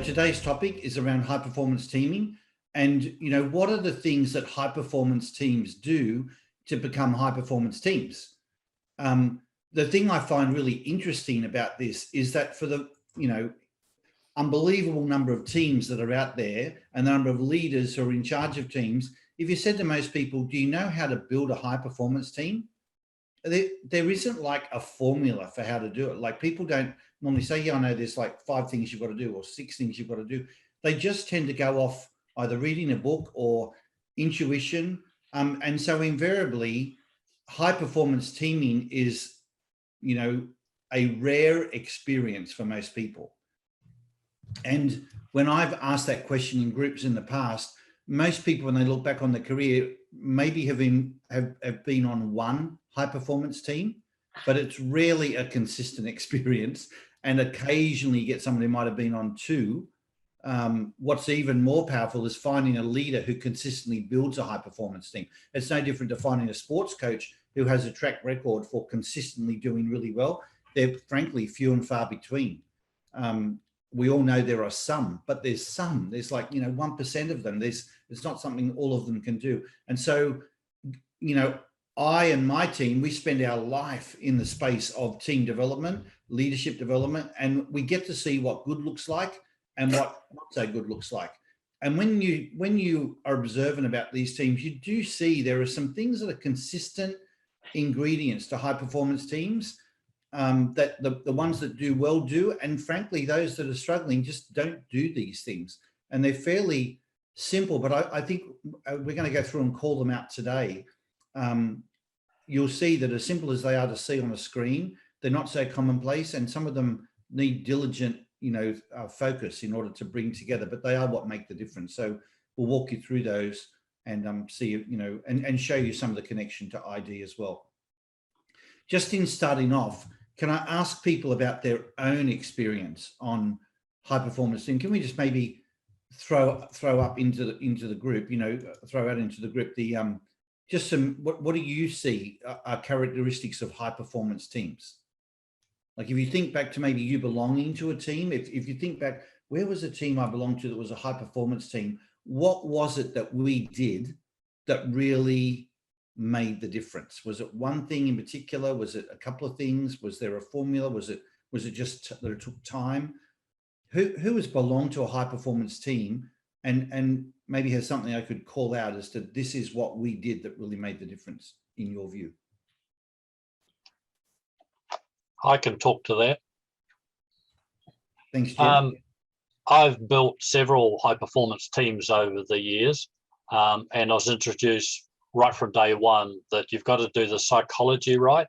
today's topic is around high performance teaming, and what are the things that high performance teams do to become high performance teams? The thing I find really interesting about this is that for the unbelievable number of teams that are out there and the number of leaders who are in charge of teams, if you said to most people, do you know how to build a high performance team? There isn't like a formula for how to do it. Like, people don't normally say, yeah, I know there's like 5 things you've got to do or 6 things you've got to do. They just tend to go off either reading a book or intuition. And so invariably, high performance teaming is, a rare experience for most people. And when I've asked that question in groups in the past, most people, when they look back on their career, maybe have been on one high performance team, but it's rarely a consistent experience. And occasionally you get someone who might have been on 2. What's even more powerful is finding a leader who consistently builds a high performance team. It's no different to finding a sports coach who has a track record for consistently doing really well. They're frankly few and far between. We all know there are some, but there's some. There's like 1% of them. It's not something all of them can do. And so, I and my team, we spend our life in the space of team development, leadership development, and we get to see what good looks like and what not so good looks like. And when you are observant about these teams, you do see there are some things that are consistent ingredients to high performance teams, that the ones that do well do, and frankly, those that are struggling just don't do these things. And they're fairly simple, but I think we're going to go through and call them out today. You'll see that as simple as they are to see on a screen, they're not so commonplace, and some of them need diligent, focus in order to bring together, but they are what make the difference. So we'll walk you through those and see, and show you some of the connection to ID as well. Just in starting off, can I ask people about their own experience on high performance team? Can we just maybe throw up into the group, throw out into the group the just some, what do you see are characteristics of high performance teams? Like, if you think back to maybe you belonging to a team, if you think back, where was a team I belonged to that was a high performance team? What was it that we did that really made the difference? Was it one thing in particular? Was it a couple of things? Was there a formula? Was it just that it took time? Who has belonged to a high performance team and maybe has something I could call out as to this is what we did that really made the difference in your view? I can talk to that. Thanks, Jim. I've built several high performance teams over the years, and I was introduced right from day one that you've got to do the psychology right.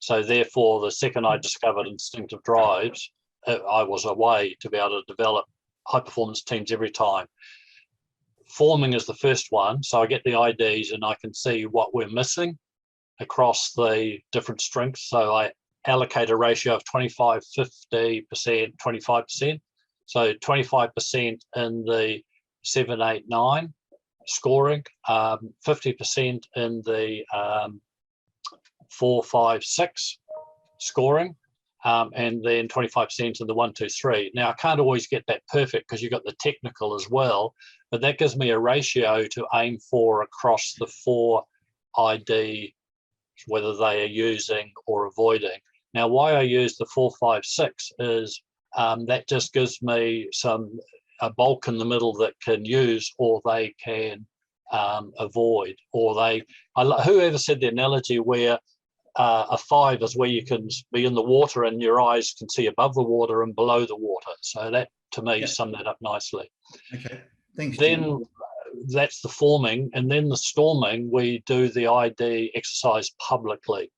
So therefore, the second I discovered Instinctive Drives, I was a way to be able to develop high performance teams every time. Forming is the first one. So I get the IDs and I can see what we're missing across the different strengths. So I allocate a ratio of 25, 50%, 25%. So 25% in the 7, 8, 9 scoring, 50% in the 4, 5, 6 scoring, and then 25% in the 1, 2, 3. Now, I can't always get that perfect because you've got the technical as well, but that gives me a ratio to aim for across the 4 ID, whether they are using or avoiding. Now, why I use the 4, 5, 6 is that just gives me a bulk in the middle that can use or they can avoid, or whoever said the analogy where a 5 is where you can be in the water and your eyes can see above the water and below the water. So that to me summed that up nicely. Okay, thanks. Then Jim. That's the forming, and then the storming, we do the ID exercise publicly.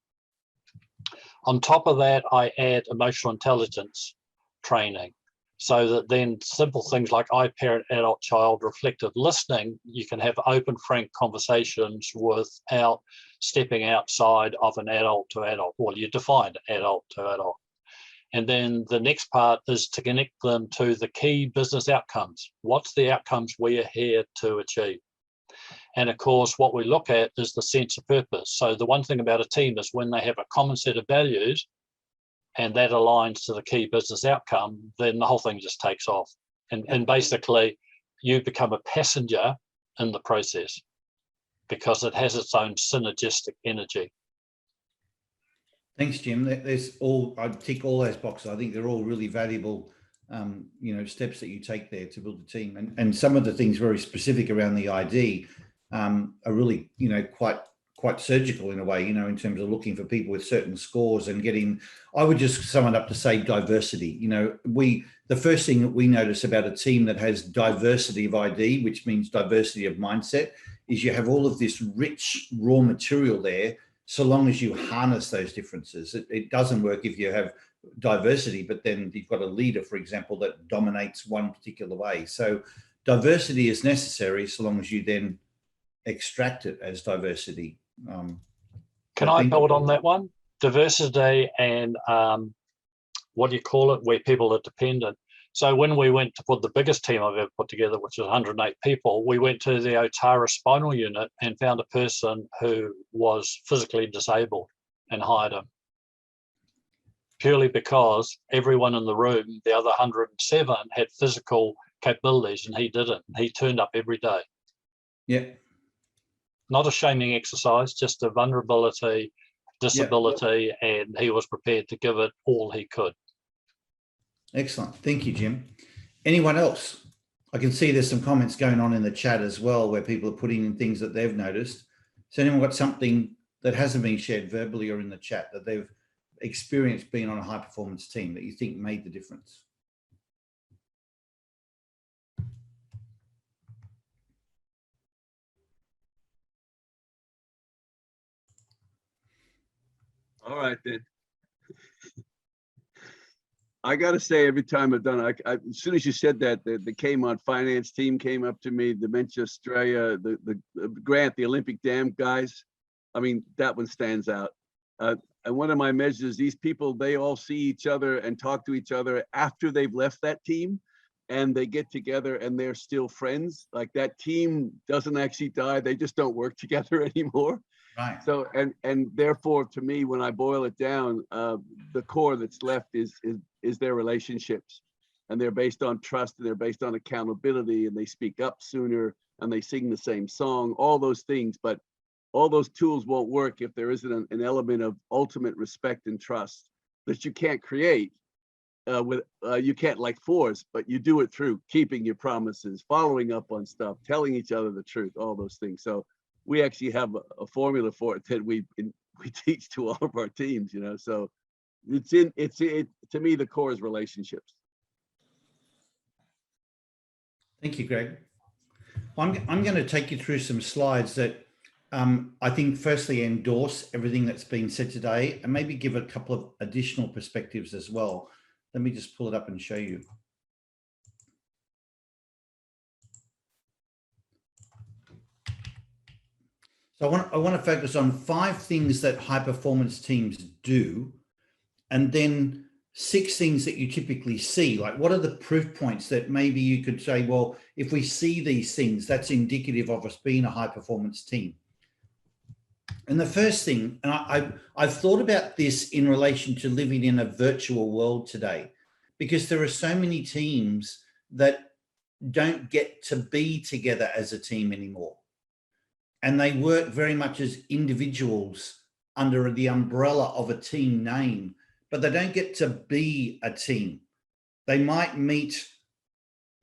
On top of that, I add emotional intelligence training, so that then simple things like I parent, adult, child, reflective listening, you can have open, frank conversations without stepping outside of an adult to adult. Well, you define adult to adult. And then the next part is to connect them to the key business outcomes. What's the outcomes we are here to achieve? And of course, what we look at is the sense of purpose. So the one thing about a team is when they have a common set of values and that aligns to the key business outcome, then the whole thing just takes off. And basically you become a passenger in the process because it has its own synergistic energy. Thanks, Jim. I tick all those boxes. I think they're all really valuable, steps that you take there to build a team. And some of the things very specific around the ID are really, quite surgical in a way, in terms of looking for people with certain scores and getting, I would just sum it up to say diversity. The first thing that we notice about a team that has diversity of ID, which means diversity of mindset, is you have all of this rich raw material there, so long as you harness those differences. It doesn't work if you have diversity, but then you've got a leader, for example, that dominates one particular way. So diversity is necessary so long as you then extract it as diversity. Can I build on that one? Diversity and what do you call it, where people are dependent. So when we went to put the biggest team I've ever put together, which was 108 people, we went to the Otara spinal unit and found a person who was physically disabled and hired him. Purely because everyone in the room, the other 107, had physical capabilities and he didn't. He turned up every day. Yeah. Not a shaming exercise, just a vulnerability, disability, and he was prepared to give it all he could. Excellent. Thank you, Jim. Anyone else? I can see there's some comments going on in the chat as well where people are putting in things that they've noticed. Has anyone got something that hasn't been shared verbally or in the chat that they've experienced being on a high performance team that you think made the difference? All right, then. I got to say, every time I've done it, as soon as you said that, the came on finance team came up to me, Dementia Australia, the Grant, the Olympic Dam guys. I mean, that one stands out. And one of my measures, these people, they all see each other and talk to each other after they've left that team, and they get together and they're still friends. Like, that team doesn't actually die. They just don't work together anymore. Right. So, and therefore, to me, when I boil it down, the core that's left is their relationships, and they're based on trust, and they're based on accountability, and they speak up sooner, and they sing the same song, all those things. But all those tools won't work if there isn't an element of ultimate respect and trust that you can't create you can't like force, but you do it through keeping your promises, following up on stuff, telling each other the truth, all those things. So we actually have a formula for it that we teach to all of our teams, so to me, the core is relationships. Thank you, Greg. I'm going to take you through some slides that I think firstly endorse everything that's been said today and maybe give a couple of additional perspectives as well. Let me just pull it up and show you. So I want to focus on 5 things that high performance teams do, and then 6 things that you typically see. Like, what are the proof points that maybe you could say, well, if we see these things, that's indicative of us being a high performance team. And the first thing, and I've thought about this in relation to living in a virtual world today, because there are so many teams that don't get to be together as a team anymore. And they work very much as individuals under the umbrella of a team name, but they don't get to be a team. They might meet,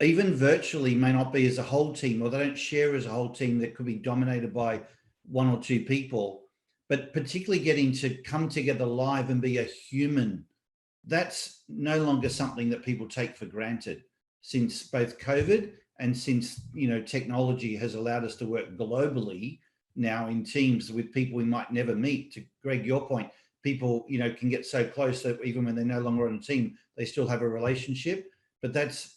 even virtually, may not be as a whole team, or they don't share as a whole team that could be dominated by 1 or 2 people, but particularly getting to come together live and be a human. That's no longer something that people take for granted since both COVID and since, technology has allowed us to work globally now in teams with people we might never meet. To Greg, your point, people, can get so close that even when they're no longer on a team, they still have a relationship. But that's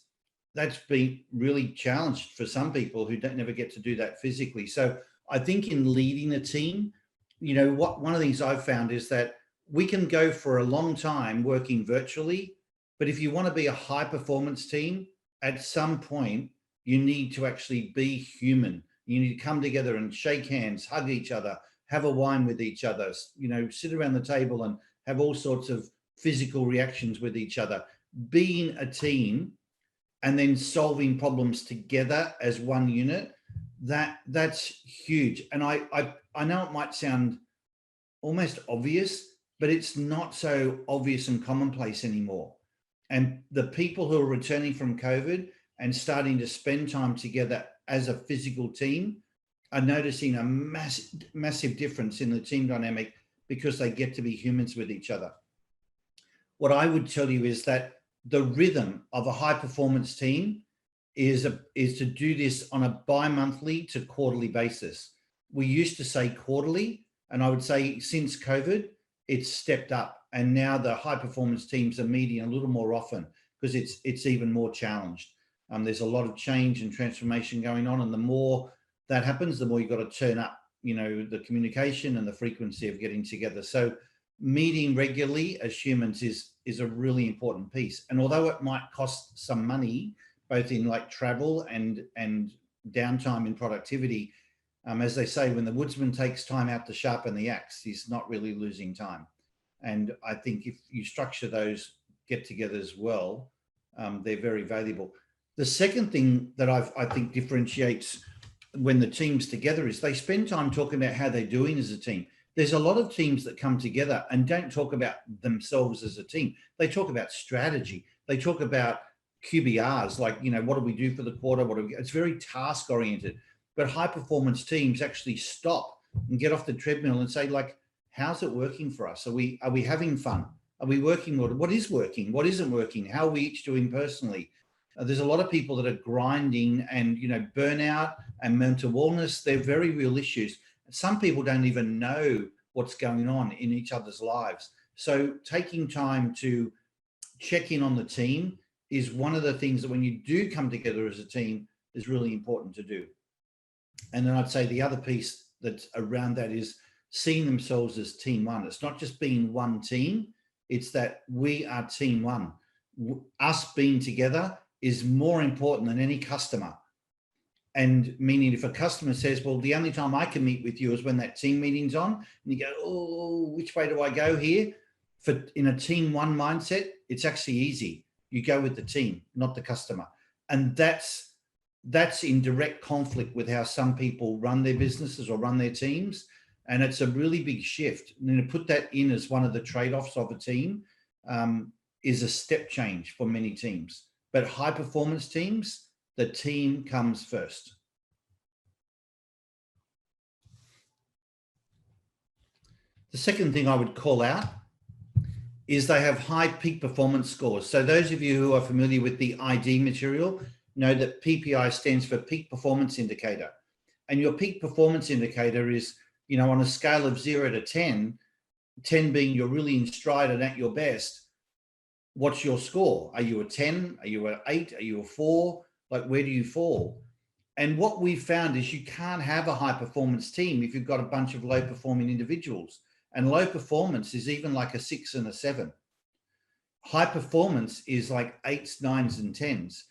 been really challenged for some people who never get to do that physically. So I think in leading a team, one of the things I've found is that we can go for a long time working virtually, but if you want to be a high performance team, at some point, you need to actually be human. You need to come together and shake hands, hug each other, have a wine with each other, sit around the table and have all sorts of physical reactions with each other. Being a team and then solving problems together as one unit, that's huge. And I know it might sound almost obvious, but it's not so obvious and commonplace anymore. And the people who are returning from COVID and starting to spend time together as a physical team are noticing a massive difference in the team dynamic because they get to be humans with each other. What I would tell you is that the rhythm of a high performance team is to do this on a bi-monthly to quarterly basis. We used to say quarterly, and I would say since COVID, it's stepped up. And now the high performance teams are meeting a little more often because it's even more challenged. There's a lot of change and transformation going on. And the more that happens, the more you've got to turn up, the communication and the frequency of getting together. So meeting regularly as humans is a really important piece. And although it might cost some money, both in like travel and downtime in productivity, as they say, when the woodsman takes time out to sharpen the axe, he's not really losing time. And I think if you structure those get-togethers well, they're very valuable. The second thing that I think differentiates when the team's together is they spend time talking about how they're doing as a team. There's a lot of teams that come together and don't talk about themselves as a team. They talk about strategy. They talk about QBRs, like, what do we do for the quarter? It's very task oriented, but high performance teams actually stop and get off the treadmill and say, like, how's it working for us? Are we having fun? Are we working? What is working? What isn't working? How are we each doing personally? There's a lot of people that are grinding and, burnout and mental wellness. They're very real issues. Some people don't even know what's going on in each other's lives. So taking time to check in on the team is one of the things that when you do come together as a team is really important to do. And then I'd say the other piece that's around that is seeing themselves as team one. It's not just being one team. It's that we are team one. Us being together is more important than any customer. And meaning if a customer says, well, the only time I can meet with you is when that team meeting's on, and you go, oh, which way do I go here? In a team one mindset, it's actually easy. You go with the team, not the customer. And that's in direct conflict with how some people run their businesses or run their teams. And it's a really big shift. And then to put that in as one of the trade-offs of a team is a step change for many teams. But high performance teams, the team comes first. The second thing I would call out is they have high peak performance scores. So those of you who are familiar with the ID material know that PPI stands for peak performance indicator. And your peak performance indicator is, on a scale of 0 to 10, 10 being you're really in stride and at your best, what's your score? Are you a 10? Are you an 8? Are you a 4? Like, where do you fall? And what we've found is you can't have a high performance team if you've got a bunch of low performing individuals. And low performance is even like a 6 and a 7. High performance is like 8s, 9s, and 10s.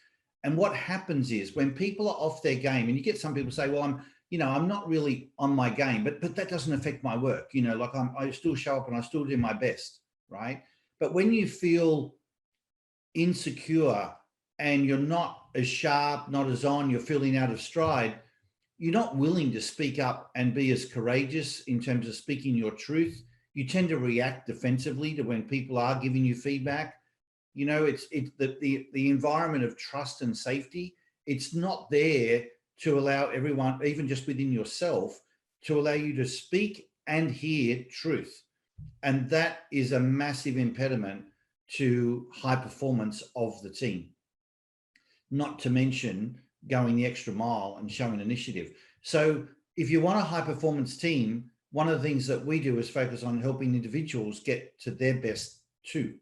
And what happens is when people are off their game, and you get some people say, well, I'm not really on my game, but that doesn't affect my work. Like I still show up and I still do my best, right? But when you feel insecure and you're not as sharp, not as on, you're feeling out of stride, you're not willing to speak up and be as courageous in terms of speaking your truth. You tend to react defensively to when people are giving you feedback. It's the environment of trust and safety. It's not there to allow everyone, even just within yourself, to allow you to speak and hear truth. And that is a massive impediment to high performance of the team. Not to mention going the extra mile and showing initiative. So if you want a high performance team, one of the things that we do is focus on helping individuals get to their best too.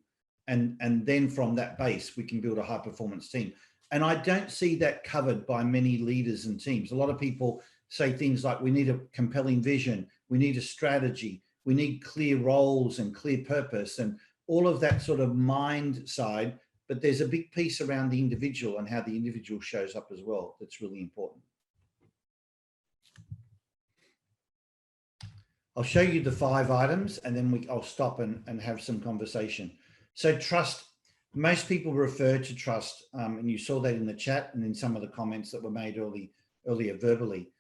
And then from that base, we can build a high performance team. And I don't see that covered by many leaders and teams. A lot of people say things like, we need a compelling vision, we need a strategy, we need clear roles and clear purpose and all of that sort of mind side. But there's a big piece around the individual and how the individual shows up as well that's really important. I'll show you the 5 items and then I'll stop and have some conversation. So trust most people refer to trust, and you saw that in the chat and in some of the comments that were made earlier verbally.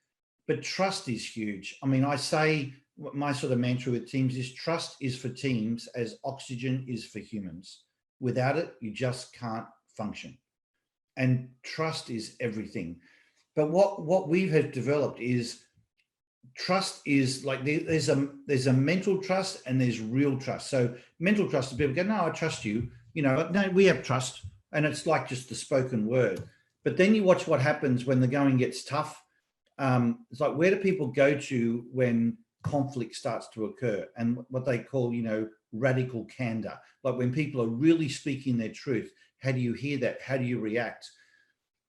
But trust is huge. I mean, I say my sort of mantra with teams is trust is for teams as oxygen is for humans. Without it, you just can't function. And trust is everything. But what we have developed is trust is like there's a mental trust and there's real trust. So mental trust is people go, no, I trust you. You know, no, we have trust. And it's like just the spoken word. But then you watch what happens when the going gets tough. It's like, where do people go to when conflict starts to occur? And what they call, you know, radical candor. Like when people are really speaking their truth, how do you hear that? How do you react?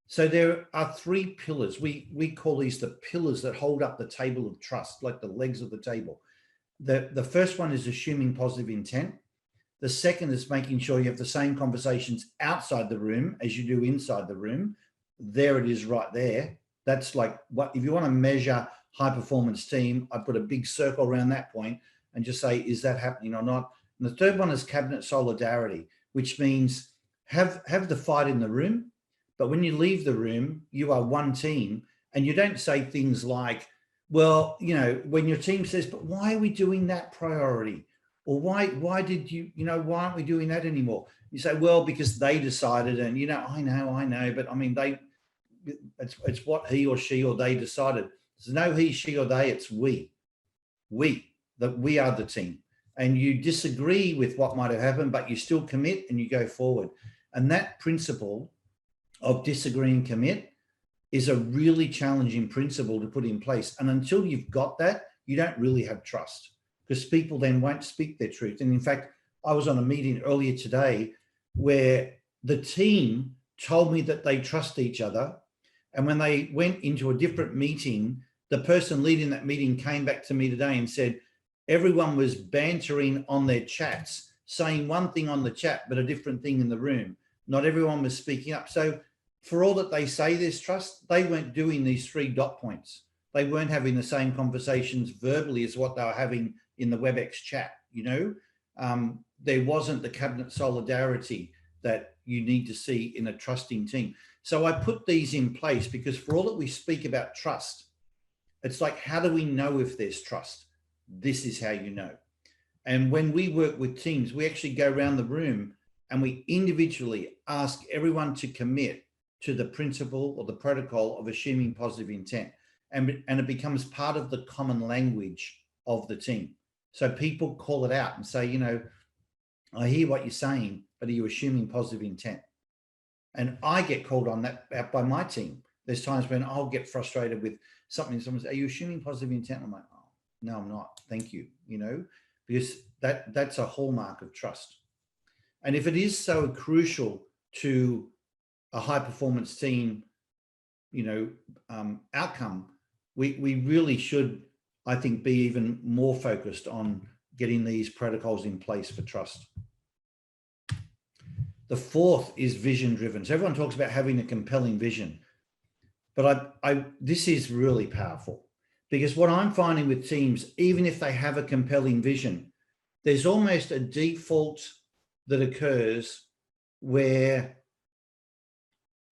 So there are three pillars. We call these the pillars that hold up the table of trust, like the legs of the table. The first one is assuming positive intent. The second is making sure you have the same conversations outside the room as you do inside the room. There it is right there. That's like what, if you want to measure high performance team, I put a big circle around that point and just say, is that happening or not? And the third one is cabinet solidarity, which means have the fight in the room, but when you leave the room, you are one team, and you don't say things like, well, you know, when your team says, but why are we doing that priority? Or why did you, you know, why aren't we doing that anymore? You say, well, because they decided, and, you know, I know, but I mean, it's what he or she or they decided. There's no he, she, or they, it's we, that we are the team. And you disagree with what might have happened, but you still commit and you go forward. And that principle of disagree and commit is a really challenging principle to put in place. And until you've got that, you don't really have trust, because people then won't speak their truth. And in fact, I was on a meeting earlier today where the team told me that they trust each other. And when they went into a different meeting, the person leading that meeting came back to me today and said, everyone was bantering on their chats, saying one thing on the chat, but a different thing in the room. Not everyone was speaking up. So for all that they say there's trust, they weren't doing these 3 dot points. They weren't having the same conversations verbally as what they were having in the WebEx chat, you know? There wasn't the cabinet solidarity that you need to see in a trusting team. So I put these in place because for all that we speak about trust, it's like, how do we know if there's trust? This is how you know. And when we work with teams, we actually go around the room and we individually ask everyone to commit to the principle or the protocol of assuming positive intent. And it becomes part of the common language of the team. So people call it out and say, you know, I hear what you're saying, but are you assuming positive intent? And I get called on that out by my team. There's times when I'll get frustrated with something. Someone says, are you assuming positive intent? I'm like, oh, no, I'm not. Thank you. You know, because that's a hallmark of trust. And if it is so crucial to a high performance team, you know, outcome, we really should, I think, be even more focused on getting these protocols in place for trust. The fourth is vision driven. So everyone talks about having a compelling vision, but this is really powerful, because what I'm finding with teams, even if they have a compelling vision, there's almost a default that occurs where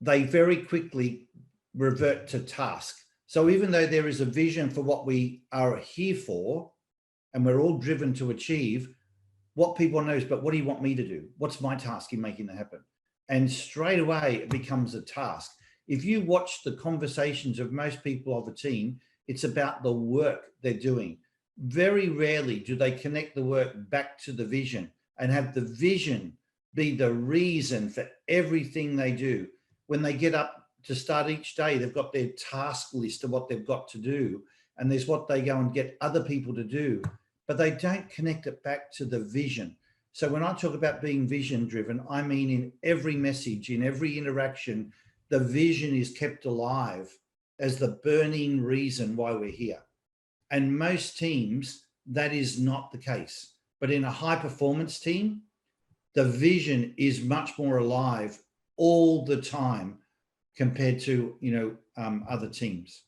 they very quickly revert to task. So even though there is a vision for what we are here for, and we're all driven to achieve, what people know is, but what do you want me to do? What's my task in making that happen? And straight away, it becomes a task. If you watch the conversations of most people of a team, it's about the work they're doing. Very rarely do they connect the work back to the vision and have the vision be the reason for everything they do. When they get up to start each day, they've got their task list of what they've got to do, and there's what they go and get other people to do, but they don't connect it back to the vision. So when I talk about being vision driven, I mean in every message, in every interaction, the vision is kept alive as the burning reason why we're here. And most teams, that is not the case. But in a high performance team, the vision is much more alive all the time compared to, you know, other teams.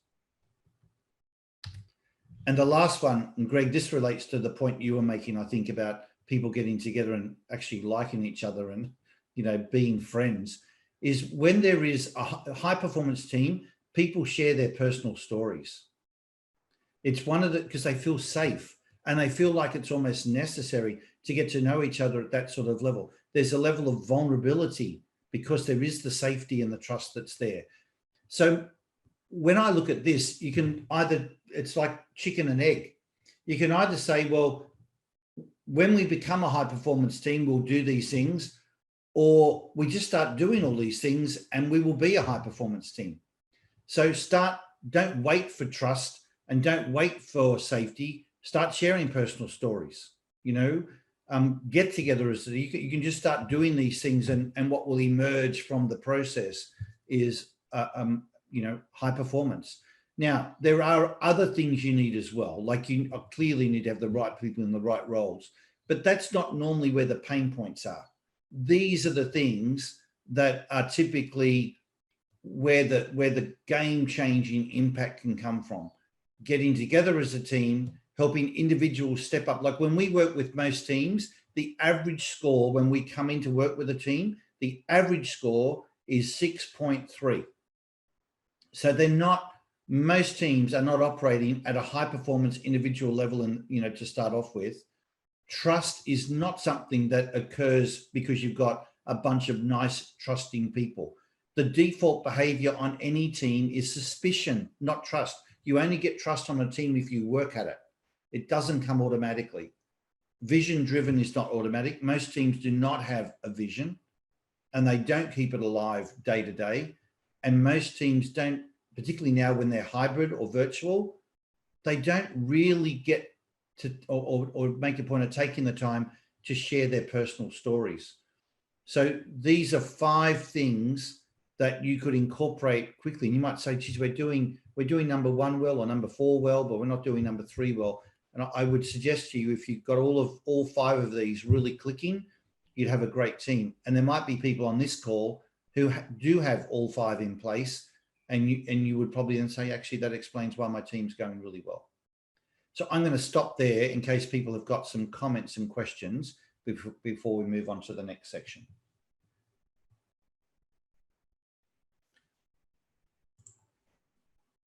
And the last one, and Greg, this relates to the point you were making, I think, about people getting together and actually liking each other and being friends, is when there is a high performance team, people share their personal stories. It's one of the, because they feel safe and they feel like it's almost necessary to get to know each other at that sort of level. There's a level of vulnerability because there is the safety and the trust that's there. So when I look at this, you can either, it's like chicken and egg. You can either say, well, when we become a high performance team, we'll do these things, or we just start doing all these things and we will be a high performance team. So don't wait for trust and don't wait for safety. Start sharing personal stories, get together. You can just start doing these things, and what will emerge from the process is, high performance. Now, there are other things you need as well. Like you clearly need to have the right people in the right roles, but that's not normally where the pain points are. These are the things that are typically where the game-changing impact can come from. Getting together as a team, helping individuals step up. Like when we work with most teams, the average score when we come in to work with a team, the average score is 6.3. So most teams are not operating at a high performance individual level, and to start off with. Trust is not something that occurs because you've got a bunch of nice, trusting people. The default behavior on any team is suspicion, not trust. You only get trust on a team if you work at it. It doesn't come automatically. Vision driven is not automatic. Most teams do not have a vision, and they don't keep it alive day to day. And most teams don't, particularly now when they're hybrid or virtual, they don't really get to or make a point of taking the time to share their personal stories. So these are 5 things that you could incorporate quickly. And you might say, geez, we're doing number 1 well or number 4 well, but we're not doing number 3 well. And I would suggest to you, if you've got all 5 of these really clicking, you'd have a great team. And there might be people on this call who do have all 5 in place, and you would probably then say, actually, that explains why my team's going really well. So I'm going to stop there in case people have got some comments and questions before we move on to the next section.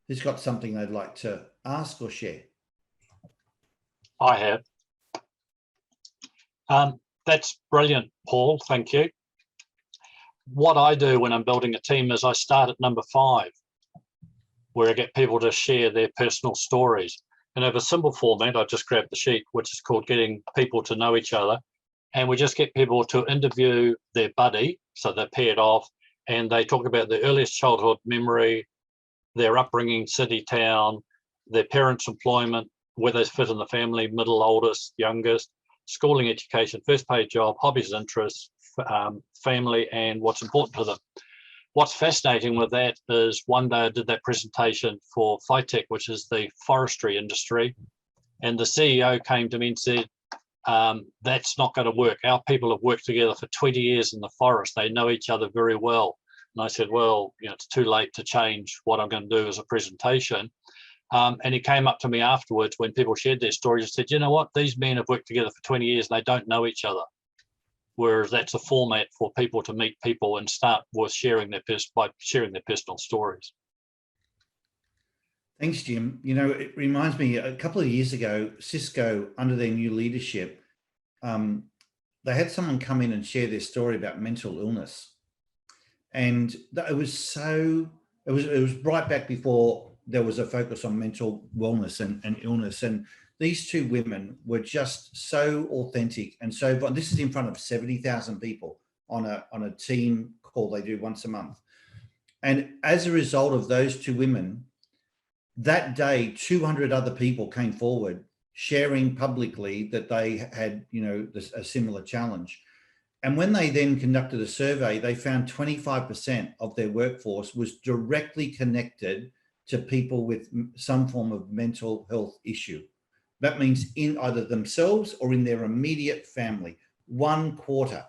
Who's got something they'd like to ask or share? I have. That's brilliant, Paul. Thank you. What I do when I'm building a team is I start at number 5, where I get people to share their personal stories. And have a simple format. I just grabbed the sheet, which is called Getting People to Know Each Other. And we just get people to interview their buddy. So they're paired off and they talk about their earliest childhood memory, their upbringing, city, town, their parents' employment, where they fit in the family, middle, oldest, youngest, schooling, education, first paid job, hobbies, interests, family, and what's important to them. What's fascinating with that is one day I did that presentation for Phytech, which is the forestry industry, and the CEO came to me and said, that's not going to work. Our people have worked together for 20 years in the forest. They know each other very well. And I said, well, it's too late to change what I'm going to do as a presentation. And he came up to me afterwards when people shared their stories and said, you know what, these men have worked together for 20 years and they don't know each other. Whereas that's a format for people to meet people and start with sharing their personal stories. Thanks, Jim. It reminds me, a couple of years ago, Cisco, under their new leadership, they had someone come in and share their story about mental illness. And it was right back before there was a focus on mental wellness and illness. And these 2 women were just so authentic and so. This is in front of 70,000 people on a team call they do once a month. And as a result of those 2 women, that day, 200 other people came forward sharing publicly that they had, a similar challenge. And when they then conducted a survey, they found 25% of their workforce was directly connected to people with some form of mental health issue. That means in either themselves or in their immediate family, 1/4.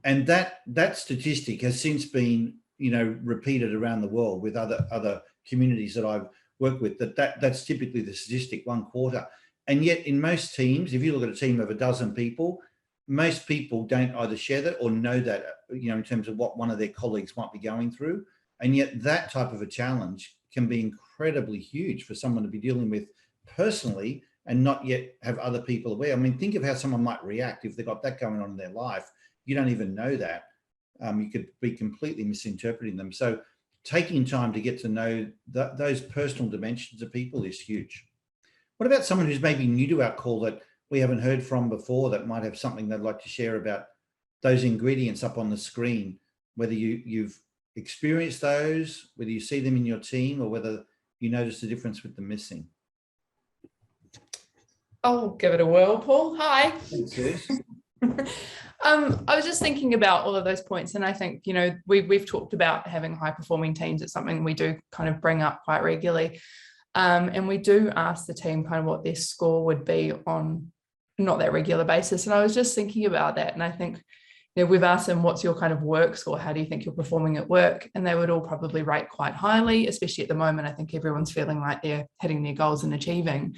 And that statistic has since been, repeated around the world with other communities that I've worked with, that's typically the statistic, 1/4. And yet in most teams, if you look at a team of a dozen people, most people don't either share that or know that, in terms of what one of their colleagues might be going through. And yet that type of a challenge can be incredibly huge for someone to be dealing with personally and not yet have other people aware. I mean, think of how someone might react if they've got that going on in their life. You don't even know that. You could be completely misinterpreting them. So taking time to get to know those personal dimensions of people is huge. What about someone who's maybe new to our call that we haven't heard from before, that might have something they'd like to share about those ingredients up on the screen, whether you've experienced those, whether you see them in your team, or whether you notice the difference with the missing? I'll give it a whirl, Paul. Hi. Thanks, Suze. I was just thinking about all of those points, and I think, we've talked about having high performing teams. It's something we do kind of bring up quite regularly. And we do ask the team kind of what their score would be on not that regular basis. And I was just thinking about that. And I think, we've asked them, what's your kind of work score? How do you think you're performing at work? And they would all probably rate quite highly, especially at the moment. I think everyone's feeling like they're hitting their goals and achieving.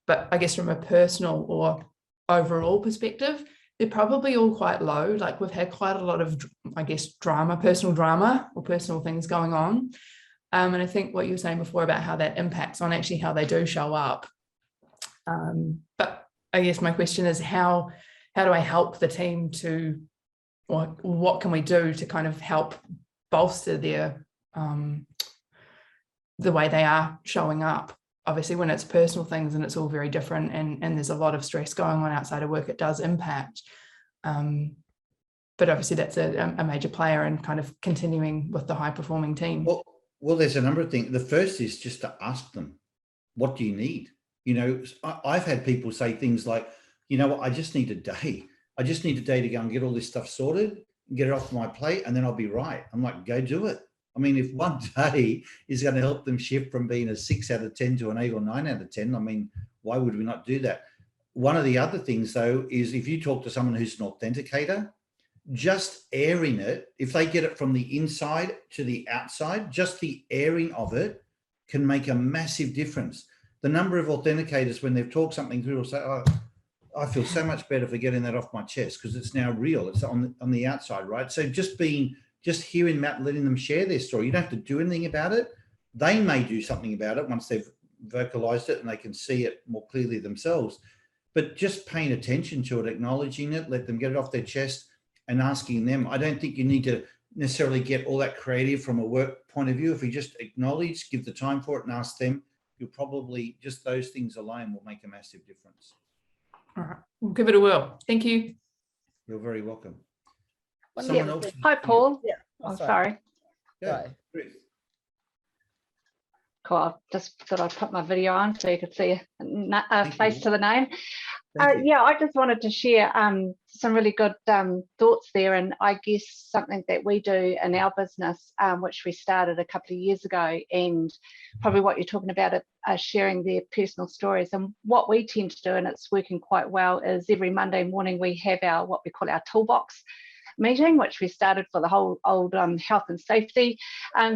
But I guess from a personal or overall perspective, they're probably all quite low. Like, we've had quite a lot of, I guess, personal drama or personal things going on. And I think what you were saying before about how that impacts on actually how they do show up. But I guess my question is, how do I help the team to, or what can we do to kind of help bolster their, the way they are showing up? Obviously, when it's personal things and it's all very different, and there's a lot of stress going on outside of work, it does impact. But obviously that's a major player in kind of continuing with the high performing team. Well, there's a number of things. The first is just to ask them, what do you need? I've had people say things like, I just need a day. I just need a day to go and get all this stuff sorted, get it off my plate, and then I'll be right. I'm like, go do it. I mean, if one day is going to help them shift from being a 6 out of 10 to an 8 or 9 out of 10, I mean, why would we not do that? One of the other things, though, is if you talk to someone who's an authenticator, just airing it, if they get it from the inside to the outside, just the airing of it can make a massive difference. The number of authenticators, when they've talked something through, will say, oh, I feel so much better for getting that off my chest because it's now real. It's on the outside, right? So just hearing Matt, letting them share their story. You don't have to do anything about it. They may do something about it once they've vocalized it and they can see it more clearly themselves. But just paying attention to it, acknowledging it, let them get it off their chest and asking them. I don't think you need to necessarily get all that creative from a work point of view. If you just acknowledge, give the time for it and ask them, you'll probably, just those things alone will make a massive difference. All right, we'll give it a whirl. Thank you. You're very welcome. Someone else. Hi, Paul. Yeah. Oh, sorry. Yeah. Cool. I just thought I'd put my video on so you could see a face to the name. Yeah, I just wanted to share some really good thoughts there, and I guess something that we do in our business, which we started a couple of years ago, and probably what you're talking about, sharing their personal stories. And what we tend to do, and it's working quite well, is every Monday morning we have our what we call our toolbox meeting, which we started for the whole old health and safety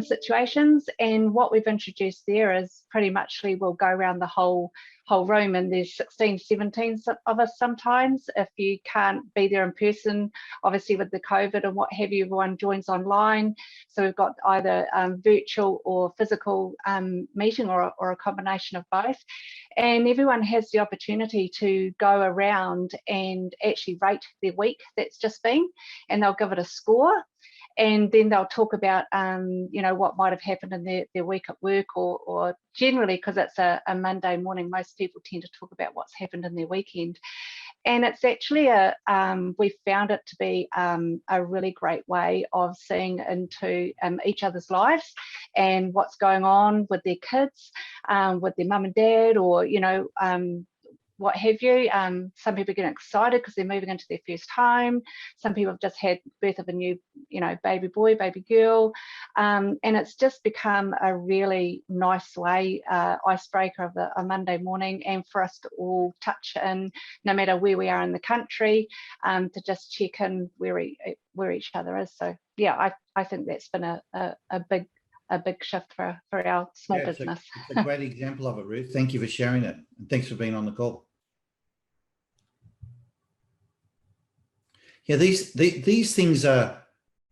situations. And what we've introduced there is pretty much we'll go around the whole room, and there's 16, 17 of us sometimes. If you can't be there in person, obviously with the COVID and what have you, everyone joins online. So we've got either virtual or physical meeting or a combination of both. And everyone has the opportunity to go around and actually rate their week that's just been, and they'll give it a score. And then they'll talk about, what might have happened in their week at work, or generally, because it's a Monday morning, most people tend to talk about what's happened in their weekend. And it's actually we found it to be a really great way of seeing into each other's lives and what's going on with their kids, with their mum and dad, or, what have you. Some people get excited because they're moving into their first home. Some people have just had birth of a new, baby boy, baby girl. And it's just become a really nice way, icebreaker of a Monday morning, and for us to all touch in, no matter where we are in the country, to just check in where each other is. So yeah, I think that's been a big shift for our small business. It's a great example of it, Ruth. Thank you for sharing it. And thanks for being on the call. Yeah, these things are,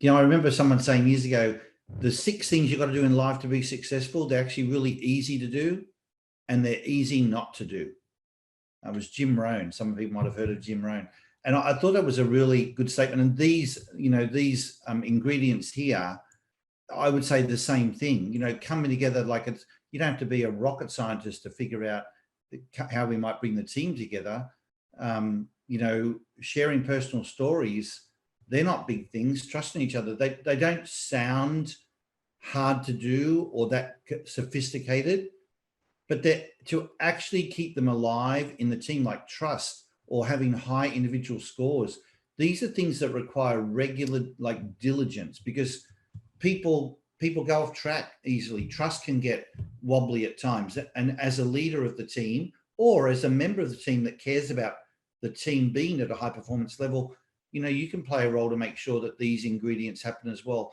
I remember someone saying years ago, the 6 things you've got to do in life to be successful, they're actually really easy to do and they're easy not to do. It was Jim Rohn. Some people might have heard of Jim Rohn. And I thought that was a really good statement. And these ingredients here, I would say the same thing, coming together like it's, you don't have to be a rocket scientist to figure out how we might bring the team together. Sharing personal stories, they're not big things. Trusting each other, they don't sound hard to do or that sophisticated, but to actually keep them alive in the team, like trust or having high individual scores. These are things that require regular, like, diligence, because people go off track easily. Trust can get wobbly at times. And as a leader of the team or as a member of the team that cares about the team being at a high performance level, you can play a role to make sure that these ingredients happen as well.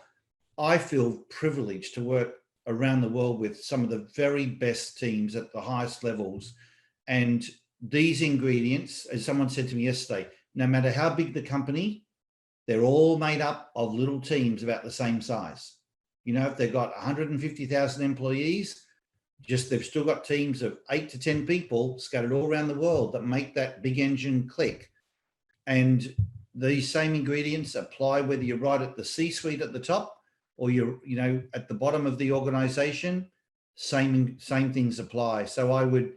I feel privileged to work around the world with some of the very best teams at the highest levels. And these ingredients, as someone said to me yesterday, no matter how big the company, they're all made up of little teams about the same size. If they've got 150,000 employees, they've still got teams of 8 to 10 people scattered all around the world that make that big engine click. And these same ingredients apply whether you're right at the C-suite at the top or you're, at the bottom of the organization. Same things apply. So I would,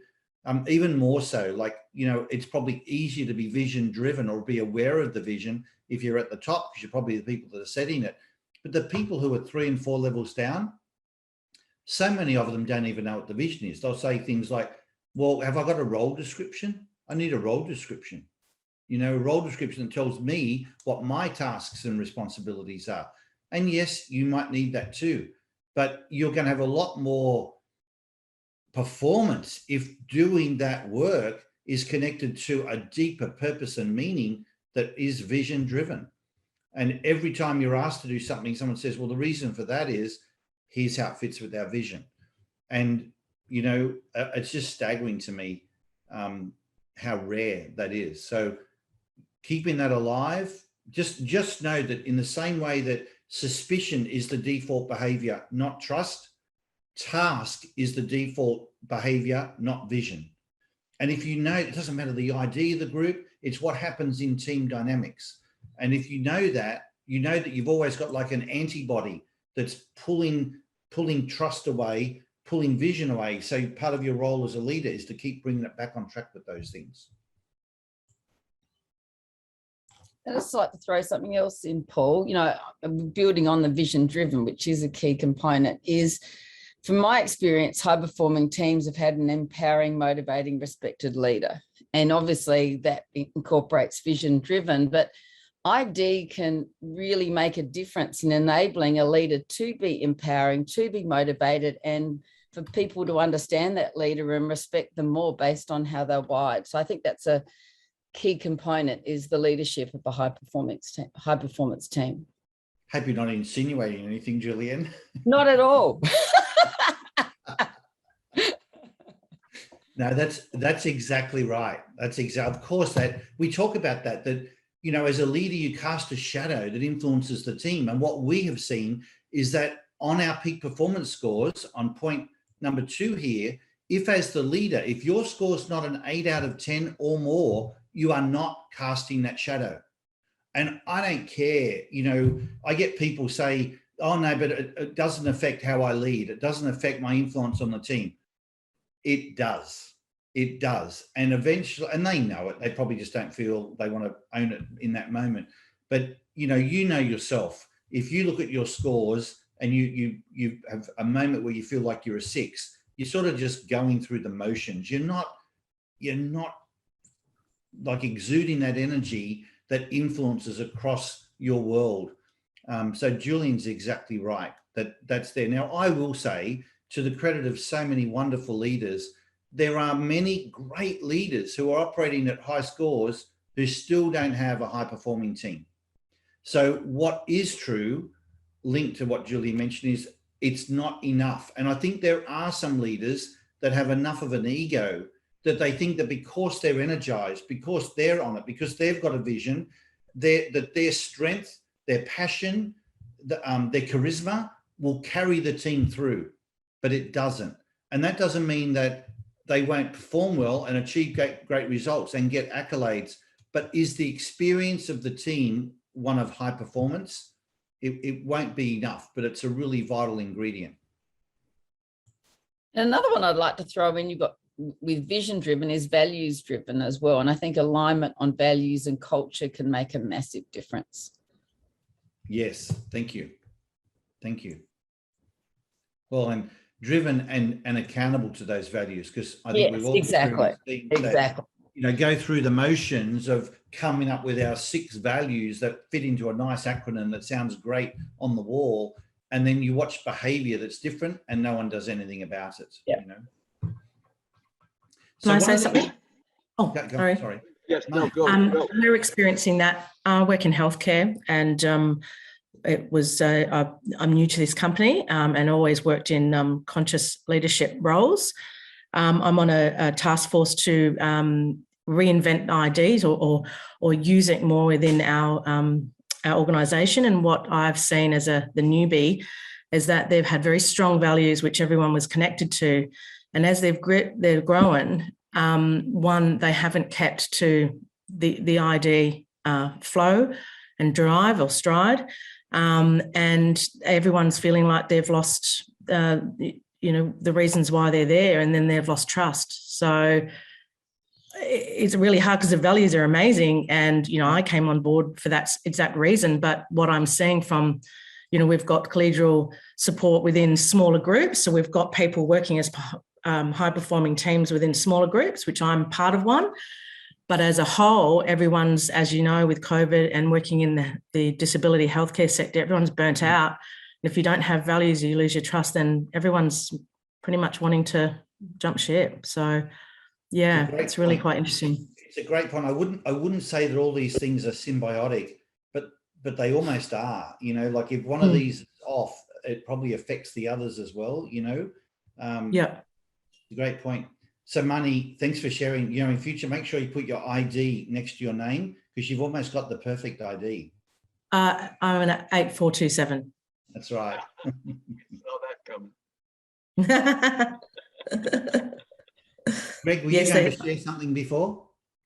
even more so, it's probably easier to be vision driven or be aware of the vision if you're at the top, because you're probably the people that are setting it. But the people who are 3 and 4 levels down, so many of them don't even know what the vision is. They'll say things like, well, have I got a role description? I need a role description. A role description that tells me what my tasks and responsibilities are. And yes, you might need that too, but you're going to have a lot more performance if doing that work is connected to a deeper purpose and meaning that is vision driven. And every time you're asked to do something, someone says, well, the reason for that is here's how it fits with our vision. And, it's just staggering to me how rare that is. So keeping that alive, just know that in the same way that suspicion is the default behavior, not trust, task is the default behavior, not vision. And if it doesn't matter the idea of the group, it's what happens in team dynamics. And if you know that you've always got like an antibody that's pulling trust away, pulling vision away. So part of your role as a leader is to keep bringing it back on track with those things. I'd just like to throw something else in, Paul. Building on the vision driven, which is a key component, is, from my experience, high performing teams have had an empowering, motivating, respected leader. And obviously that incorporates vision driven, but ID can really make a difference in enabling a leader to be empowering, to be motivated, and for people to understand that leader and respect them more based on how they're wired. So I think that's a key component, is the leadership of a high performance team. Hope you're not insinuating anything, Julianne. Not at all. No, that's exactly right. Of course, that we talk about that as a leader, you cast a shadow that influences the team. And what we have seen is that on our peak performance scores, on point number 2 here, if as the leader, if your score is not an 8 out of 10 or more, you are not casting that shadow. And I don't care, I get people say, oh no, but it doesn't affect how I lead. It doesn't affect my influence on the team. It does. It does. And eventually, and they know it, they probably just don't feel they want to own it in that moment. But you know yourself, if you look at your scores and you have a moment where you feel like you're a 6, you're sort of just going through the motions. You're not like exuding that energy that influences across your world. So Julian's exactly right, that's there. Now, I will say, to the credit of so many wonderful leaders, there are many great leaders who are operating at high scores who still don't have a high performing team. So what is true, linked to what Julian mentioned, is it's not enough. And I think there are some leaders that have enough of an ego that they think that because they're energized, because they're on it, because they've got a vision, their strength, their passion, their charisma will carry the team through, but it doesn't. And that doesn't mean that they won't perform well and achieve great results and get accolades, but is the experience of the team one of high performance? It won't be enough, but it's a really vital ingredient. And another one I'd like to throw in, you've got with vision driven is values driven as well. And I think alignment on values and culture can make a massive difference. Yes, thank you. Thank you. Well, I'm driven and accountable to those values, because I think we've all exactly go through the motions of coming up with our 6 values that fit into a nice acronym that sounds great on the wall, and then you watch behavior that's different and no one does anything about it. Yeah. Can I say something? Oh, sorry. Sorry. Yes, no, go. We're experiencing that. I work in healthcare, and it was I'm new to this company and always worked in conscious leadership roles. I'm on a task force to reinvent IDs or use it more within our organisation. And what I've seen as the newbie is that they've had very strong values which everyone was connected to, and as they've grown, one, they haven't kept to the ID flow and drive or stride, and everyone's feeling like they've lost the reasons why they're there, and then they've lost trust. So it's really hard because the values are amazing, and I came on board for that exact reason. But what I'm seeing from we've got collegial support within smaller groups, so we've got people working as high performing teams within smaller groups, which I'm part of one. But as a whole, everyone's, as you know, with COVID and working in the disability healthcare sector, everyone's burnt out. And if you don't have values, you lose your trust, then everyone's pretty much wanting to jump ship. So yeah, it's really quite interesting. It's a great point. I wouldn't say that all these things are symbiotic, but they almost are. Like if one of these is off, it probably affects the others as well. Yeah. A great point. So Mani, thanks for sharing. In future, make sure you put your ID next to your name, because you've almost got the perfect ID. I'm an 8427. That's right. Saw that coming. Greg, were you going to share something before?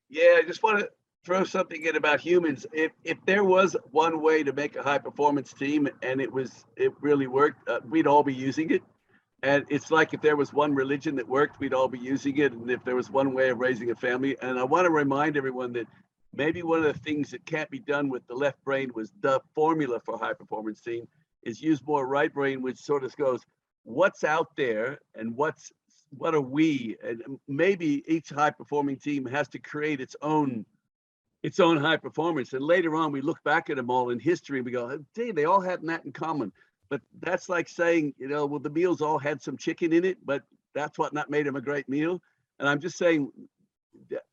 Yeah, I just want to throw something in about humans. If there was one way to make a high performance team and it really worked, we'd all be using it. And it's like if there was one religion that worked, we'd all be using it. And if there was one way of raising a family, and I want to remind everyone that maybe one of the things that can't be done with the left brain was the formula for high performance team is use more right brain, which sort of goes, what's out there and what are we? And maybe each high performing team has to create its own high performance. And later on, we look back at them all in history and we go, hey, they all had that in common. But that's like saying, well, the meals all had some chicken in it, but that's what not made them a great meal. And I'm just saying,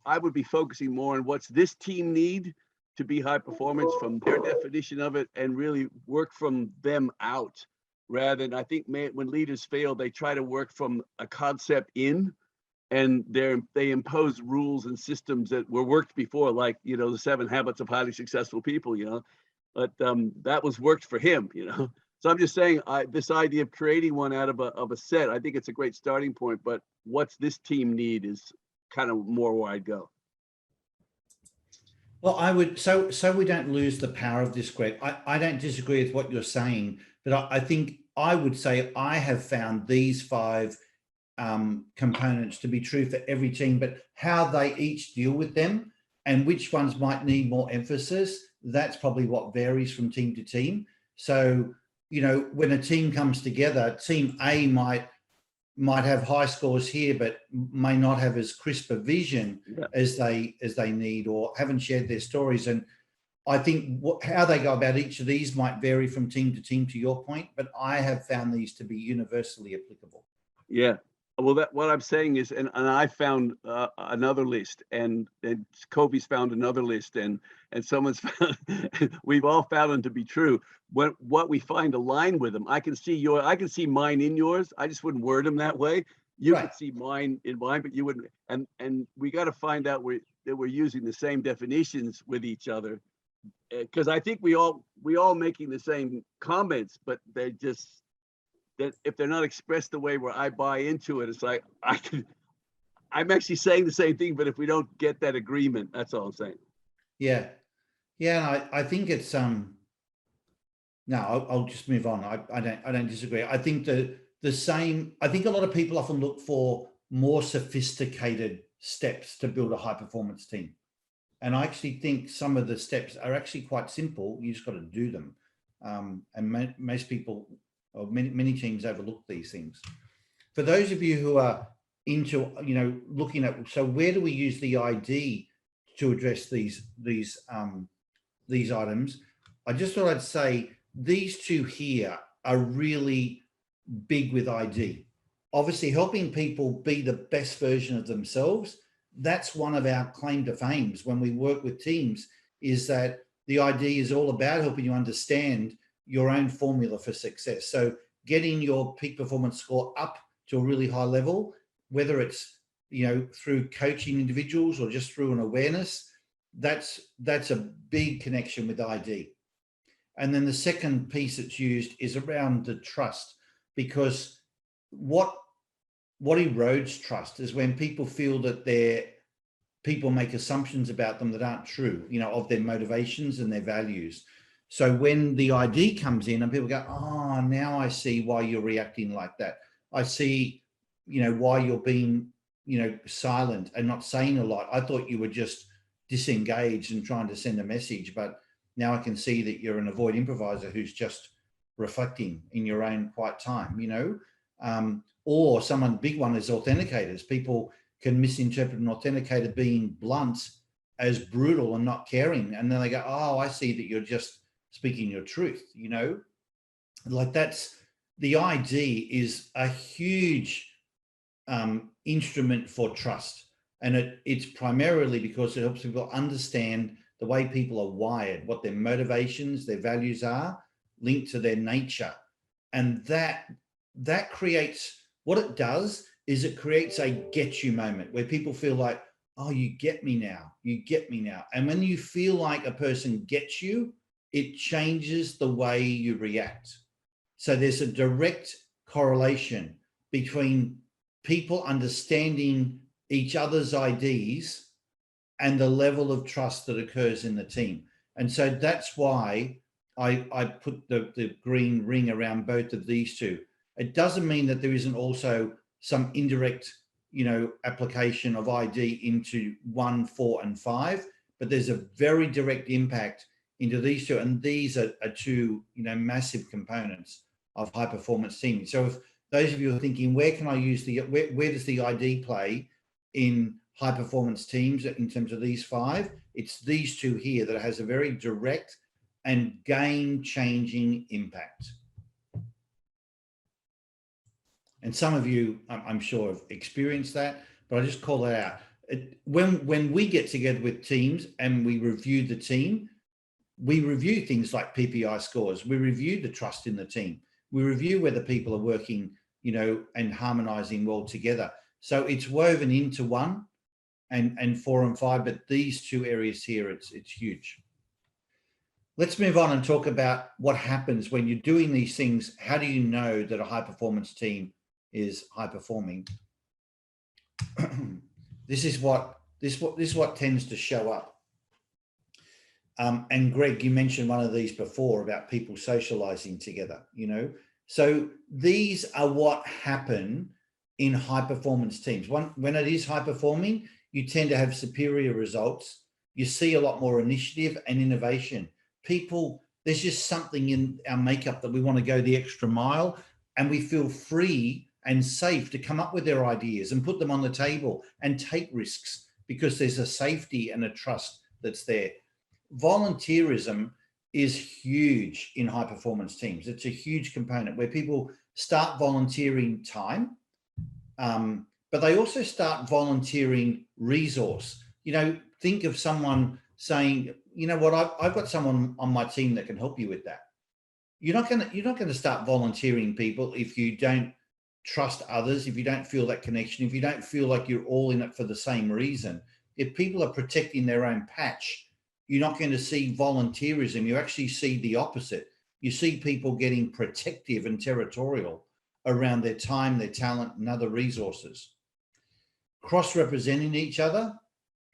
I would be focusing more on what's this team need to be high performance from their definition of it, and really work from them out, rather than, I think when leaders fail, they try to work from a concept in, and they impose rules and systems that were worked before, like, the 7 habits of highly successful people, but that was worked for him, So I'm just saying, this idea of creating one out of a set, I think it's a great starting point, but what's this team need is kind of more where I'd go. Well, I would, so we don't lose the power of this, Greg. I don't disagree with what you're saying, but I think I would say I have found these 5 components to be true for every team, but how they each deal with them and which ones might need more emphasis, that's probably what varies from team to team. So, when a team comes together, team A might have high scores here, but may not have as crisp a vision as they need, or haven't shared their stories. And I think how they go about each of these might vary from team, to your point, but I have found these to be universally applicable. Yeah. Well, what I'm saying is, and I found another list, and Kobe's found another list, and someone's found, we've all found them to be true. What we find align with them, I can see mine in yours. I just wouldn't word them that way. You could see mine in mine, but you wouldn't. And we got to find out that we're using the same definitions with each other, because I think we all making the same comments, but they just, that if they're not expressed the way where I buy into it, it's like I'm actually saying the same thing, but if we don't get that agreement, that's all I'm saying. Yeah. Yeah, I think it's no, I'll just move on. I don't disagree. I think the same. I think a lot of people often look for more sophisticated steps to build a high performance team, and I actually think some of the steps are actually quite simple. You just got to do them, and most people, or many teams, overlook these things. For those of you who are into, looking at, so where do we use the ID to address these items? I just thought I'd say these two here are really big with ID. Obviously, helping people be the best version of themselves. That's one of our claim to fames when we work with teams, is that the ID is all about helping you understand your own formula for success. So getting your peak performance score up to a really high level, whether it's, through coaching individuals or just through an awareness, that's a big connection with ID. And then the second piece that's used is around the trust, because what erodes trust is when people feel that people make assumptions about them that aren't true, of their motivations and their values. So when the ID comes in and people go, oh, now I see why you're reacting like that. I see, why you're being, silent and not saying a lot. I thought you were just disengaged and trying to send a message, but now I can see that you're an avoid improviser who's just reflecting in your own quiet time, or someone big one is authenticators. People can misinterpret an authenticator being blunt as brutal and not caring. And then they go, oh, I see that you're just speaking your truth, like that's, the ID is a huge instrument for trust. And it's primarily because it helps people understand the way people are wired, what their motivations, their values are, linked to their nature. And that creates, what it does is it creates a get you moment where people feel like, oh, you get me now, you get me now. And when you feel like a person gets you, it changes the way you react. So there's a direct correlation between people understanding each other's IDs and the level of trust that occurs in the team. And so that's why I put the green ring around both of these two. It doesn't mean that there isn't also some indirect, application of ID into 1, 4, and 5, but there's a very direct impact into these two. And these are two, massive components of high performance teaming. So if those of you are thinking, where can I use where does the ID play in high performance teams in terms of these 5? It's these two here that has a very direct and game changing impact. And some of you, I'm sure, have experienced that, but I just call that out. When we get together with teams and we review the team, we review things like PPI scores. We review the trust in the team. We review whether people are working, and harmonizing well together. So it's woven into 1 and 4 and 5, but these two areas here, it's huge. Let's move on and talk about what happens when you're doing these things. How do you know that a high performance team is high performing? This is what tends to show up. And Greg, you mentioned one of these before about people socializing together, So these are what happen in high performance teams. When it is high performing, you tend to have superior results. You see a lot more initiative and innovation. People, there's just something in our makeup that we want to go the extra mile, and we feel free and safe to come up with their ideas and put them on the table and take risks because there's a safety and a trust that's there. Volunteerism is huge in high performance teams. It's a huge component where people start volunteering time, but they also start volunteering resource. Think of someone saying, you know what, I've got someone on my team that can help you with that. You're not going to start volunteering people if you don't trust others, if you don't feel that connection, if you don't feel like you're all in it for the same reason. If people are protecting their own patch, you're not going to see volunteerism. You actually see the opposite. You see people getting protective and territorial around their time, their talent, and other resources. Cross-representing each other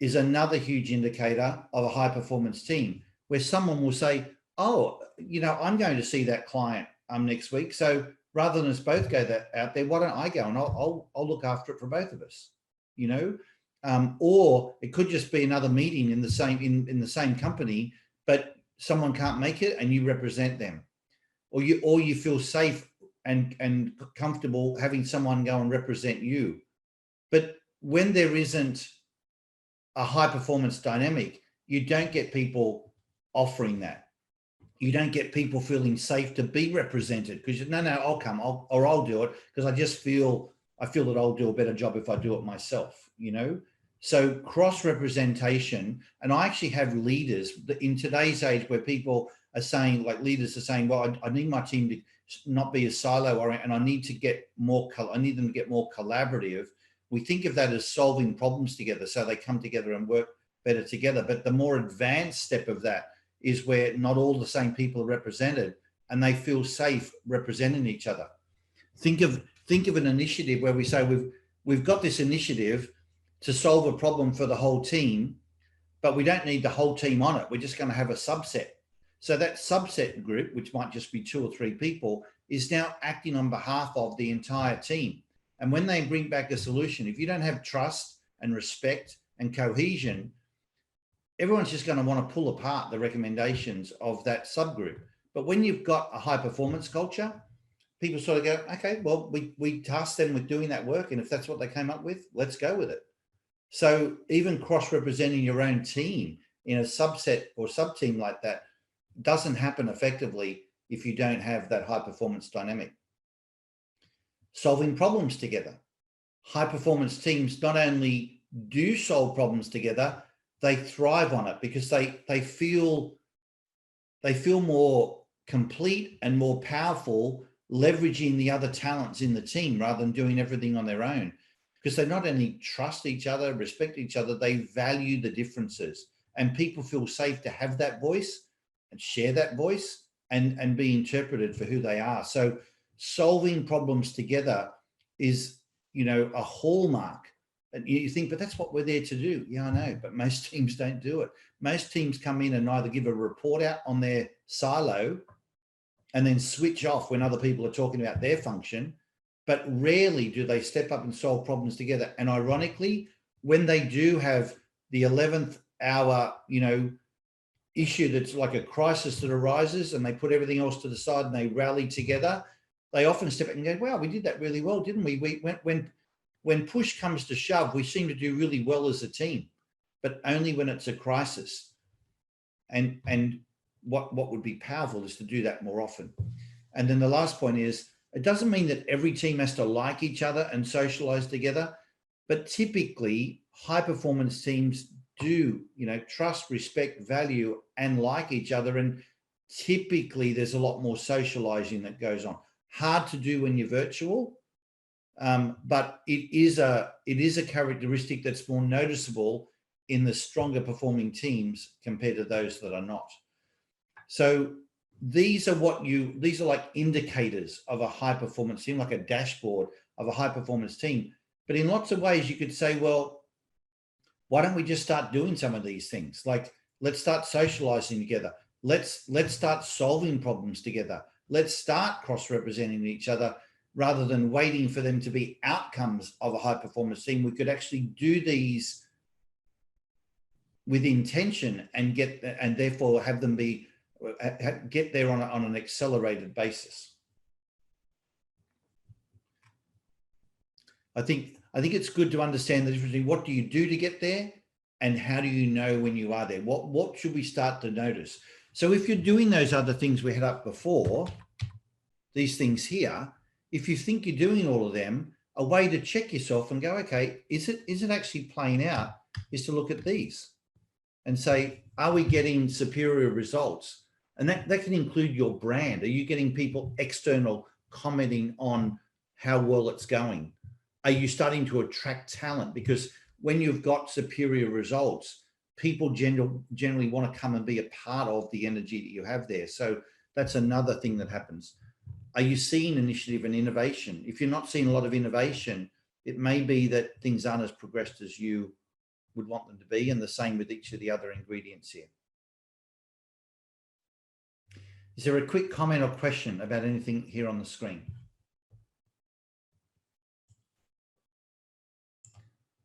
is another huge indicator of a high-performance team, where someone will say, oh, you know, I'm going to see that client next week. So rather than us both go out there, why don't I go and I'll look after it for both of us, you know? Or it could just be another meeting in the same company, but someone can't make it and you represent them, or you feel safe and comfortable having someone go and represent you. But when there isn't a high performance dynamic, you don't get people offering that. You don't get people feeling safe to be represented because no, I'll come, I'll do it because I feel that I'll do a better job if I do it myself, you know? So cross representation, and I actually have leaders in today's age where people are saying, like leaders are saying, well, I need my team to not be a silo oriented, and I need them to get more collaborative. We think of that as solving problems together, so they come together and work better together. But the more advanced step of that is where not all the same people are represented and they feel safe representing each other. Think of an initiative where we say we've got this initiative to solve a problem for the whole team, but we don't need the whole team on it. We're just going to have a subset. So that subset group, which might just be 2 or 3 people, is now acting on behalf of the entire team. And when they bring back a solution, if you don't have trust and respect and cohesion, everyone's just going to want to pull apart the recommendations of that subgroup. But when you've got a high performance culture, people sort of go, okay, well, we task them with doing that work. And if that's what they came up with, let's go with it. So even cross-representing your own team in a subset or sub-team like that doesn't happen effectively if you don't have that high performance dynamic. Solving problems together. High performance teams not only do solve problems together, they thrive on it because they feel more complete and more powerful leveraging the other talents in the team rather than doing everything on their own. Because they not only trust each other, respect each other, they value the differences, and people feel safe to have that voice and share that voice and be interpreted for who they are. So solving problems together is, you know, a hallmark. And you think, but that's what we're there to do. Yeah, I know, but most teams don't do it. Most teams come in and either give a report out on their silo and then switch off when other people are talking about their function. But rarely do they step up and solve problems together. And ironically, when they do have the 11th hour, you know, issue that's like a crisis that arises and they put everything else to the side and they rally together, they often step back and go, wow, we did that really well, didn't we? When push comes to shove, we seem to do really well as a team, but only when it's a crisis. And what would be powerful is to do that more often. And then the last point is, it doesn't mean that every team has to like each other and socialize together, but typically high performance teams do, you know, trust, respect, value, and like each other. And typically there's a lot more socializing that goes on. Hard to do when you're virtual, but it is a characteristic that's more noticeable in the stronger performing teams compared to those that are not. So these are like indicators of a high performance team, like a dashboard of a high performance team. But in lots of ways you could say, well, why don't we just start doing some of these things? Like, let's start socializing together. Let's start solving problems together. Let's start cross-representing each other rather than waiting for them to be outcomes of a high performance team. We could actually do these with intention and therefore have them get there on an accelerated basis. I think it's good to understand the difference between what do you do to get there and how do you know when you are there? What should we start to notice? So if you're doing those other things we had up before, these things here, if you think you're doing all of them, a way to check yourself and go, okay, is it actually playing out, is to look at these and say, are we getting superior results? And that can include your brand. Are you getting people external commenting on how well it's going? Are you starting to attract talent? Because when you've got superior results, people generally want to come and be a part of the energy that you have there. So that's another thing that happens. Are you seeing initiative and innovation? If you're not seeing a lot of innovation, it may be that things aren't as progressed as you would want them to be, and the same with each of the other ingredients here. Is there a quick comment or question about anything here on the screen?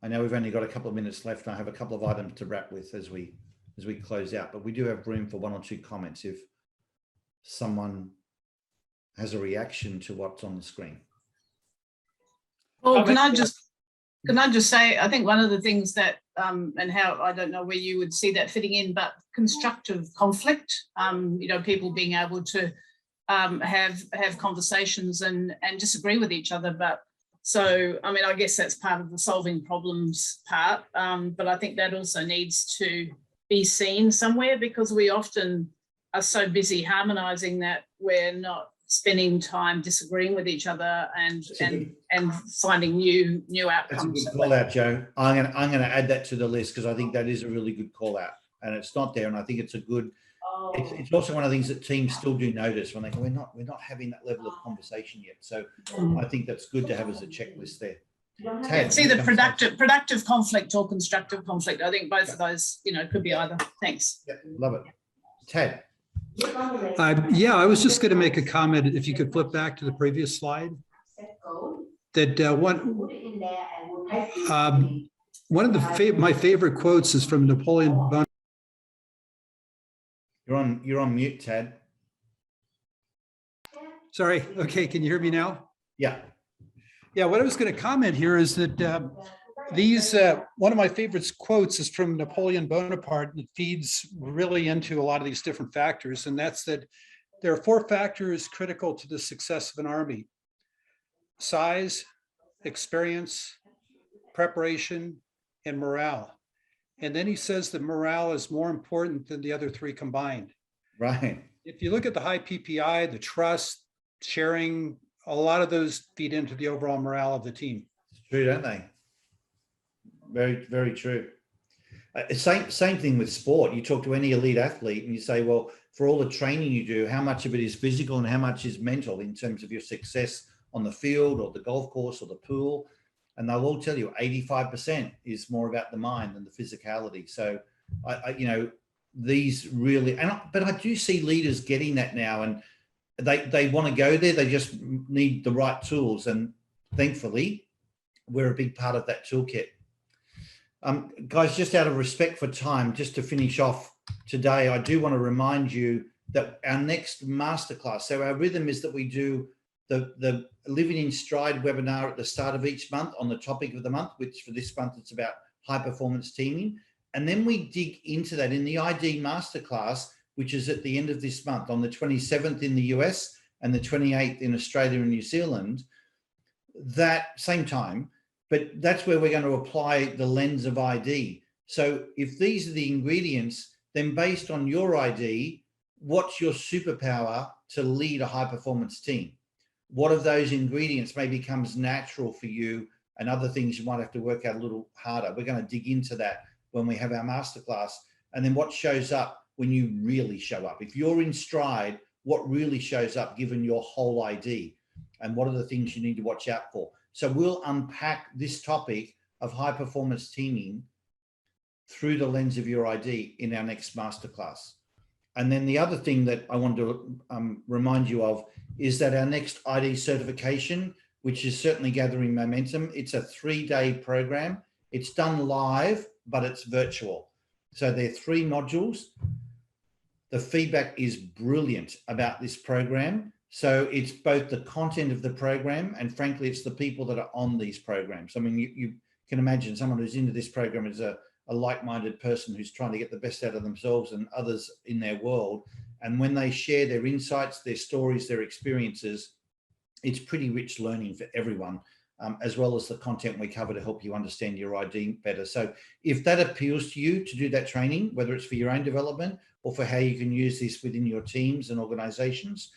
I know we've only got a couple of minutes left. I have a couple of items to wrap with as we close out, but we do have room for one or two comments if someone has a reaction to what's on the screen. Well, can I just say, I think one of the things that, and how, I don't know where you would see that fitting in, but constructive conflict, you know, people being able to have conversations and disagree with each other. But so, I mean, I guess that's part of the solving problems part, but I think that also needs to be seen somewhere, because we often are so busy harmonizing that we're not spending time disagreeing with each other and finding new outcomes. That's a good call out, Joe. I'm gonna add that to the list, because I think that is a really good call out, and it's not there. And I think it's a good. It's also one of the things that teams still do notice when they go, we're not having that level of conversation yet. So I think that's good to have as a checklist there. Tad, It's either productive conflict or constructive conflict. I think both of those, you know, could be either. Thanks. Yeah, love it. Tad. Yeah, I was just going to make a comment. If you could flip back to the previous slide, that one of my favorite quotes is from Napoleon Bonaparte. You're on mute, Tad. Sorry. Okay, can you hear me now? Yeah. Yeah, what I was going to comment here is that one of my favorite quotes is from Napoleon Bonaparte, that feeds really into a lot of these different factors. And that's that there are 4 factors critical to the success of an army: size, experience, preparation, and morale. And then he says that morale is more important than the other 3 combined. Right. If you look at the high PPI, the trust, sharing, a lot of those feed into the overall morale of the team. It's true, don't they? Very, very true. Same thing with sport. You talk to any elite athlete and you say, well, for all the training you do, how much of it is physical and how much is mental in terms of your success on the field or the golf course or the pool? And they'll all tell you 85% is more about the mind than the physicality. So, you know, these really, but I do see leaders getting that now, and they want to go there. They just need the right tools. And thankfully, we're a big part of that toolkit. Guys, just out of respect for time, just to finish off today, I do want to remind you that our next masterclass, so our rhythm is that we do the Living in Stride webinar at the start of each month on the topic of the month, which for this month, it's about high performance teaming. And then we dig into that in the ID masterclass, which is at the end of this month on the 27th in the US and the 28th in Australia and New Zealand, that same time. But that's where we're going to apply the lens of ID. So if these are the ingredients, then based on your ID, what's your superpower to lead a high performance team? What of those ingredients maybe comes natural for you, and other things you might have to work out a little harder? We're going to dig into that when we have our masterclass. And then what shows up when you really show up? If you're in stride, what really shows up given your whole ID? And what are the things you need to watch out for? So we'll unpack this topic of high performance teaming through the lens of your ID in our next masterclass. And then the other thing that I want to remind you of is that our next ID certification, which is certainly gathering momentum, it's a 3-day program. It's done live, but it's virtual. So there are 3 modules. The feedback is brilliant about this program. So it's both the content of the program and frankly, it's the people that are on these programs. I mean, you can imagine someone who's into this program is a like-minded person who's trying to get the best out of themselves and others in their world. And when they share their insights, their stories, their experiences, it's pretty rich learning for everyone, as well as the content we cover to help you understand your ID better. So if that appeals to you to do that training, whether it's for your own development or for how you can use this within your teams and organizations,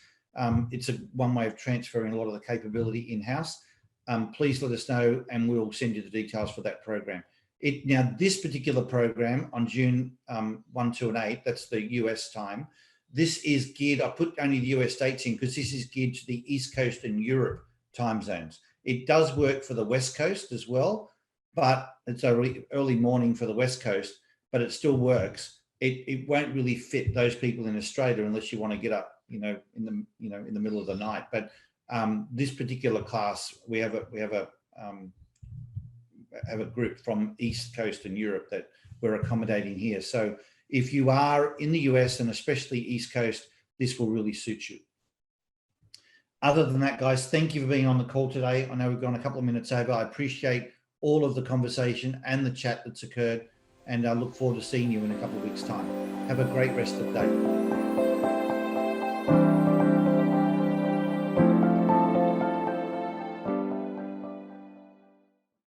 it's one way of transferring a lot of the capability in-house. Please let us know and we'll send you the details for that program. Now, this particular program on June 1, 2, and 8, that's the US time. This is geared, I put only the US dates in because this is geared to the East Coast and Europe time zones. It does work for the West Coast as well, but it's early morning for the West Coast, but it still works. It won't really fit those people in Australia unless you want to get up, in the middle of the night. But this particular class, we have a group from East Coast and Europe that we're accommodating here. So if you are in the US and especially East Coast, this will really suit you. Other than that, guys, thank you for being on the call today. I know we've gone a couple of minutes over. I appreciate all of the conversation and the chat that's occurred, and I look forward to seeing you in a couple of weeks' time. Have a great rest of the day.